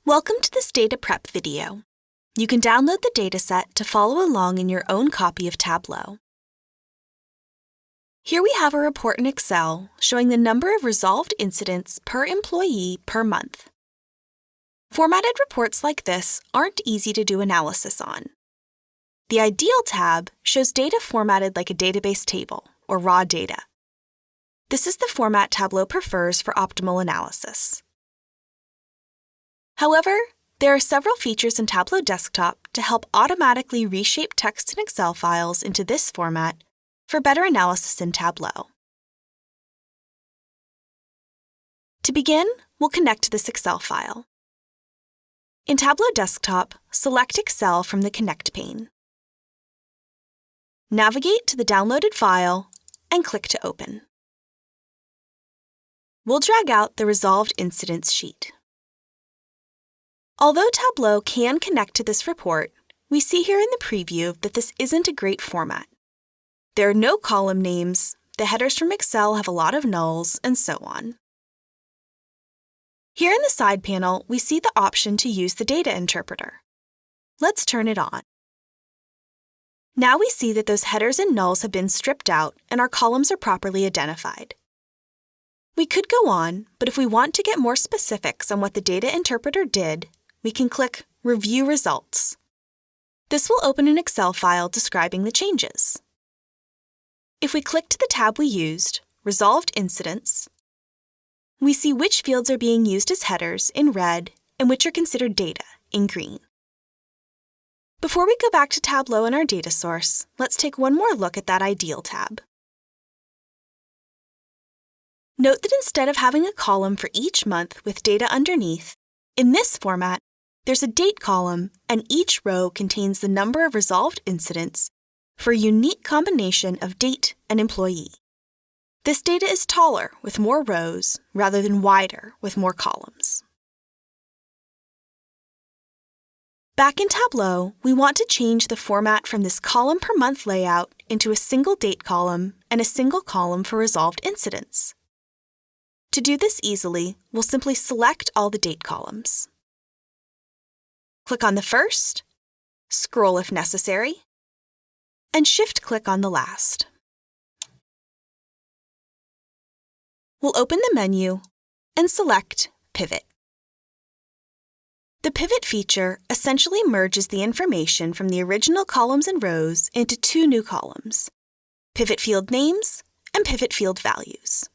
Welcome to this data prep video. You can download the dataset to follow along in your own copy of Tableau. Here we have a report in Excel showing the number of resolved incidents per employee per month. Formatted reports like this aren't easy to do analysis on. The Ideal tab shows data formatted like a database table, or raw data. This is the format Tableau prefers for optimal analysis. However, there are several features in Tableau Desktop to help automatically reshape text in Excel files into this format for better analysis in Tableau. To begin, we'll connect to this Excel file. In Tableau Desktop, select Excel from the Connect pane. Navigate to the downloaded file and click to open. We'll drag out the Resolved Incidents sheet. Although Tableau can connect to this report, we see here in the preview that this isn't a great format. There are no column names, the headers from Excel have a lot of nulls, and so on. Here in the side panel, we see the option to use the data interpreter. Let's turn it on. Now we see that those headers and nulls have been stripped out and our columns are properly identified. We could go on, but if we want to get more specifics on what the data interpreter did, we can click Review Results. This will open an Excel file describing the changes. If we click to the tab we used, Resolved Incidents, we see which fields are being used as headers in red and which are considered data in green. Before we go back to Tableau and our data source, let's take one more look at that Ideal tab. Note that instead of having a column for each month with data underneath, in this format, there's a date column, and each row contains the number of resolved incidents for a unique combination of date and employee. This data is taller with more rows rather than wider with more columns. Back in Tableau, we want to change the format from this column per month layout into a single date column and a single column for resolved incidents. To do this easily, we'll simply select all the date columns. Click on the first, scroll if necessary, and shift-click on the last. We'll open the menu and select Pivot. The Pivot feature essentially merges the information from the original columns and rows into two new columns, Pivot Field Names and Pivot Field Values.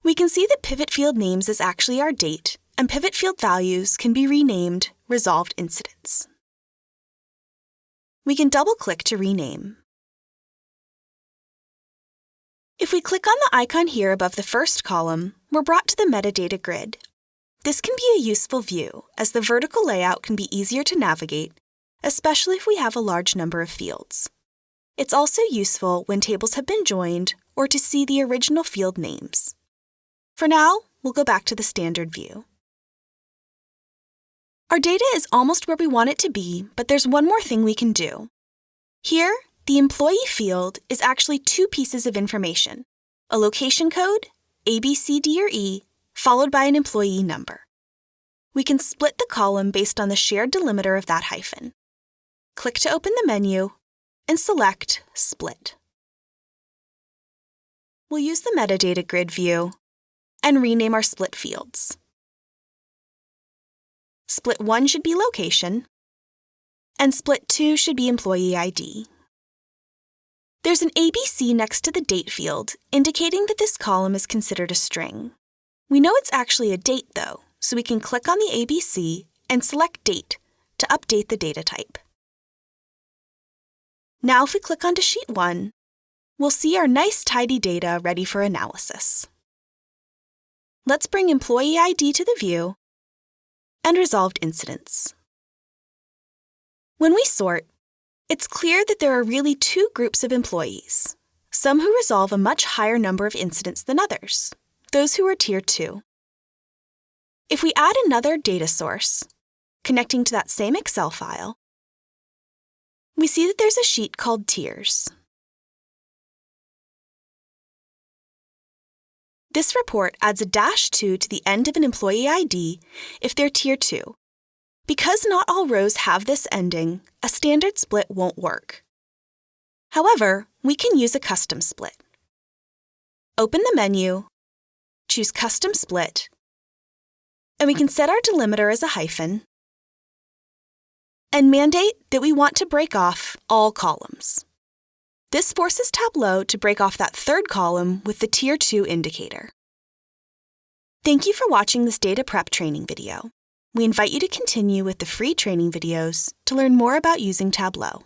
We can see that Pivot Field Names is actually our date, and Pivot Field Values can be renamed Resolved Incidents. We can double-click to rename. If we click on the icon here above the first column, we're brought to the metadata grid. This can be a useful view, as the vertical layout can be easier to navigate, especially if we have a large number of fields. It's also useful when tables have been joined or to see the original field names. For now, we'll go back to the standard view. Our data is almost where we want it to be, but there's one more thing we can do. Here, the employee field is actually two pieces of information, a location code, A, B, C, D, or E, followed by an employee number. We can split the column based on the shared delimiter of that hyphen. Click to open the menu and select Split. We'll use the metadata grid view and rename our split fields. Split 1 should be location, and split 2 should be employee ID. There's an ABC next to the date field, indicating that this column is considered a string. We know it's actually a date, though, so we can click on the ABC and select Date to update the data type. Now if we click onto Sheet 1, we'll see our nice tidy data ready for analysis. Let's bring Employee ID to the view and Resolved Incidents. When we sort, it's clear that there are really two groups of employees, some who resolve a much higher number of incidents than others, those who are Tier 2. If we add another data source, connecting to that same Excel file, we see that there's a sheet called Tiers. This report adds a -2 to the end of an employee ID if they're Tier 2, Because not all rows have this ending, a standard split won't work. However, we can use a custom split. Open the menu, choose Custom Split, and we can set our delimiter as a hyphen, and mandate that we want to break off all columns. This forces Tableau to break off that third column with the Tier 2 indicator. Thank you for watching this data prep training video. We invite you to continue with the free training videos to learn more about using Tableau.